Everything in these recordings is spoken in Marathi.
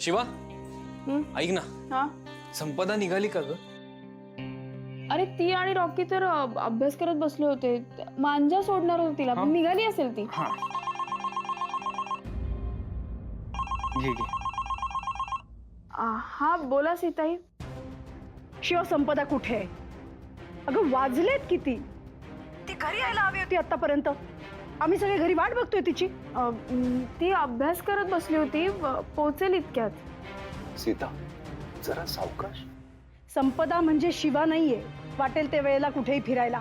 शिवा ऐक ना, हा संपदा निघाली का ग? अरे ती आणि रॉकी तर अभ्यास करत बसले होते. मांजा सोडणार होती तिला, पण निघाली असेल ती. हा घे घे. हा बोला सीताई. शिव संपदा कुठे आहे? अगं वाजलेत किती? ती घरी यायला हवी होती आतापर्यंत. आम्ही सगळे घरी वाट बघतोय तिची. ती अभ्यास करत बसली होती, पोहोचेल इतक्यात. सीता जरा सावकाश. संपदा म्हणजे शिवा नाहीये वाटेल ते वेळेला कुठेही फिरायला.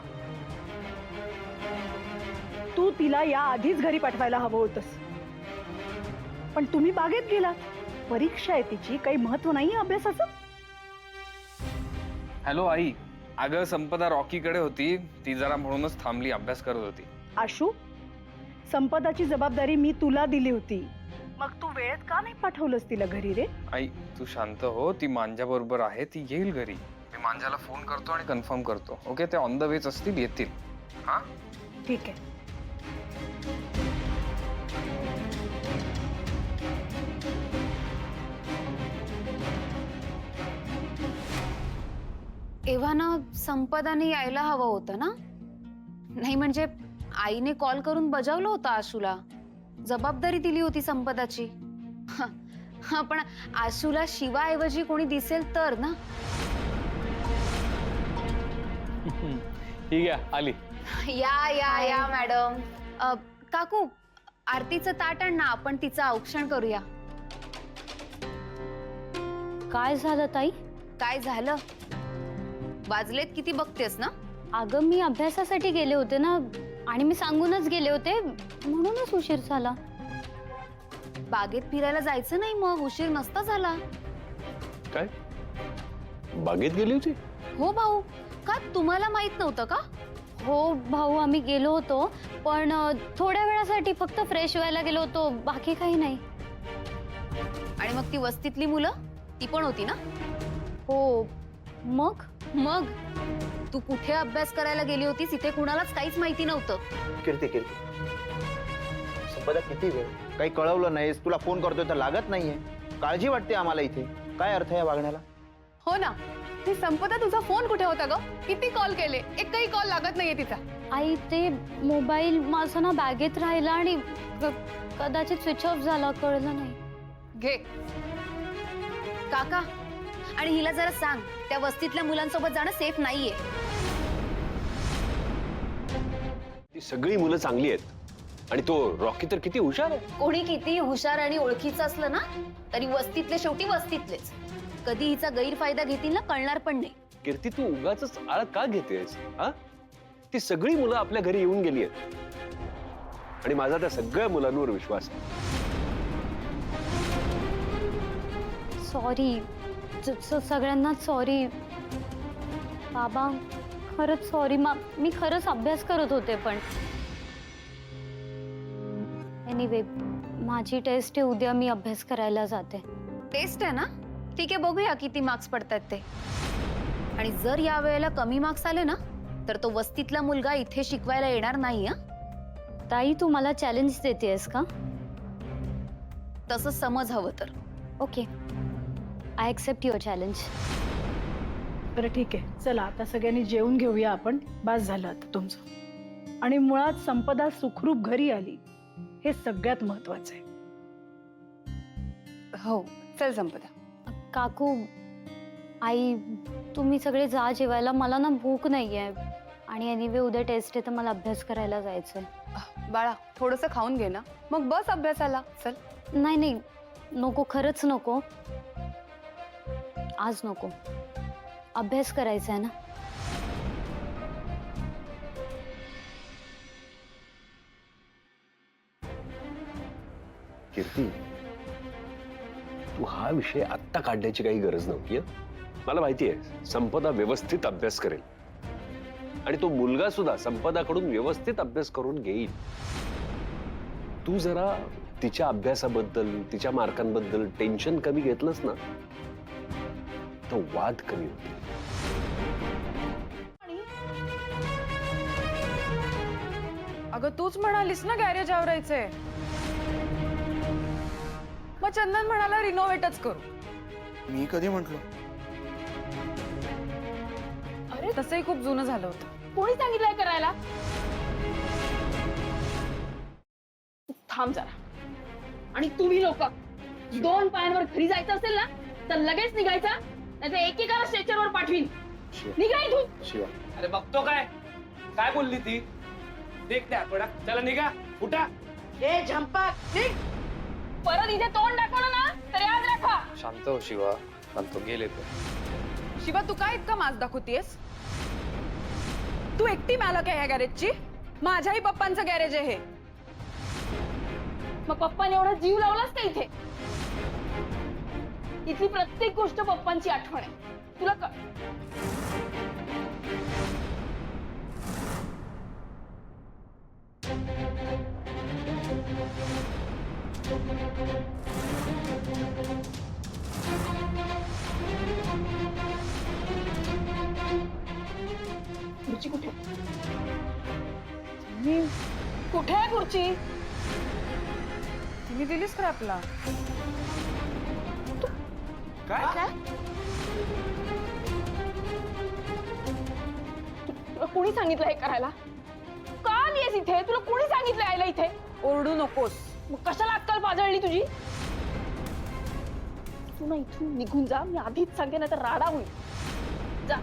तू तिला या आधीच घरी पाठवायला हवं होतंस, पण तुम्ही बागेत गेला. परीक्षा आहे तिची, काही महत्व नाही अभ्यासाचं. हॅलो आई, अगं संपदा रॉकी कडे होती, ती जरा म्हणूनच थांबली, अभ्यास करत होती. आशू, संपदाची जबाबदारी मी तुला दिली होती, मग तू वेळेत का नाही पाठवलंस तिला घरी रे? आई तू शांत हो, ती मांजा बरोबर आहे, ती येईल घरी. मी मांजाला फोन करतो आणि कन्फर्म करतो. ओके, ते ऑन द वेच असतील, येतील. हा ठीक आहे. एव्हा ना संपदाने यायला हवं होतं ना. नाही म्हणजे आईने कॉल करून बजावलं होतं आशूला, जबाबदारी दिली होती संपदाची. हा पण आशूला शिवाऐवजी कोणी दिसेल तर ना. ठीक आहे, आली. या या या मॅडम. काकू आरतीचं ताट आण ना, आपण तिचं औक्षण करूया. काय झालं ताई? काय झालं? वाजलेत किती बघतेस ना. अगं मी अभ्यासासाठी गेले होते ना, आणि मी सांगूनच गेले होते, म्हणूनच उशीर झाला. बागेत फिरायला जायचं नाही मग, उशीर नसता झाला. काय बागेत गेली होती? हो भाऊ, का तुम्हाला माहित नव्हतं का? हो भाऊ, आम्ही गेलो होतो, पण थोड्या वेळासाठी फक्त फ्रेश व्हायला गेलो होतो, बाकी काही नाही. आणि मग ती वस्तीतली मुलं ती पण होती ना? हो. मग मग तू कुठे अभ्यास करायला गेली होतीस इथे कुणालाच काहीच माहिती नव्हतं. कीर्ती संपदा किती वेळ काही कळवलं नाहीस. तुला फोन करतोय तर लागत नाहीये. काळजी वाटते आम्हाला इथे. काय अर्थ या वागण्याला? हो ना, ती संपदा तुझा फोन कुठे होता ग? किती कॉल केले, एकही कॉल लागत नाहीये तिचा. आई, ते मोबाईल माझा ना बॅगेत राहिला आणि कदाचित स्विच ऑफ झाला, कळलं नाही. घे काका, आणि हिला जरा सांग त्या वस्तीतल्या मुलांसोबत जाणं सेफ नाहीये. ती सगळी मुलं चांगली आहेत आणि तो रॉकी तर किती हुशार आहे. कोणी किती हुशार आणि ओळखीचं असलं ना तरी वस्तीतले शेवटी वस्तीतलेच. कधी हिचा गैरफायदा घेतील ना कळणार पण नाही. कीर्ती तू उगाच आळ का घेतेस? हा, ती सगळी मुलं आपल्या घरी येऊन गेली आहेत आणि माझा त्या सगळ्या मुलांवर विश्वास आहे. सॉरी, सगळ्यांना सॉरी. बाबा खरंच सॉरी. मी खरंच अभ्यास करत होते. पण एनिवे, माझी टेस्ट आहे उद्या, मी अभ्यास करायला जाते. टेस्ट आहे ना, ठीक आहे, बघूया किती मार्क्स पडतात ते. आणि जर या वेळेला कमी मार्क्स आले ना तर तो वस्तीतला मुलगा इथे शिकवायला येणार नाही. हा ताई, तू मला चॅलेंज देतेस का? तसं समज हवं तर. Okay, I accept your challenge. बरं ठीक आहे, चला आता सगळ्यांनी जेवून घेऊया आपण. बास झालं आता तुमचं. आणि मुळात संपदा सुखरूप घरी आली हे सगळ्यात महत्वाचं आहे. हो, चल संपदा. काकू, आई, तुम्ही सगळे जा जेवायला. मला ना भूक नाहीये, आणि एनिवे उद्या टेस्ट आहे तर मला अभ्यास करायला जायचंय. बाळा, थोडंसं खाऊन घे ना, मग बस अभ्यासाला. चल. नाही नाही, नको, खरंच नको, आज नको. अभ्यास करायचा आहे ना. कीर्ती, तू हा विषय आत्ता काढण्याची काही गरज नव्हती. मला माहिती आहे संपदा व्यवस्थित अभ्यास करेल आणि तो मुलगा सुद्धा संपदाकडून व्यवस्थित अभ्यास करून घेईल. तू जरा तिच्या अभ्यासाबद्दल, तिच्या मार्कांबद्दल टेन्शन कमी घेतलंस ना तर वाद कमी होतील. अगं तूच म्हणालीस ना गॅरेज आवरायचंय. मग मग चंदन म्हणाला रिनोव्हेटच करू. मी कधी म्हंटलो? अरे तसंही खूप जुनं झालं होतं. कोणी सांगितलंय करायला? थांब जरा. आणि तुम्ही लोक 2 पायांवर घरी जायचं असेल ना तर लगेच निघायचा, नाही तर एकेकाला स्ट्रेचरवर पाठवीन. निघा इथून. शिवा, अरे बघतो काय काय बोलली ती. देख त्या थोडा चला निघा उठा. परत इथे तोंड दाखवलं ना तर याद राखा. शांत हो शिवा, शांत हो. गेले ते. शिवा तू काय इतका माज दाखवतीयस? तू एकटी मालक आहे ह्या गॅरेजची? माझ्याही पप्पांचं गॅरेज आहे हे. मग पप्पाने एवढा जीव लावलास का इथे? इथली प्रत्येक गोष्ट पप्पांची आठवण आहे. तुला खुर्ची कुठे? कुठे आहे खुर्ची? तुम्ही दिलीस स्क्रॅपला. काय? तुला कोणी सांगितलं हे करायला? का आलीयस इथे? तुला कोणी सांगितलं यायला इथे? ओरडू नकोस. मग कशाला अक्कल पाजळली तुझी? तू ना इथून निघून जा. मी आधीच सांगते, नाही तर राडा होईल. जा.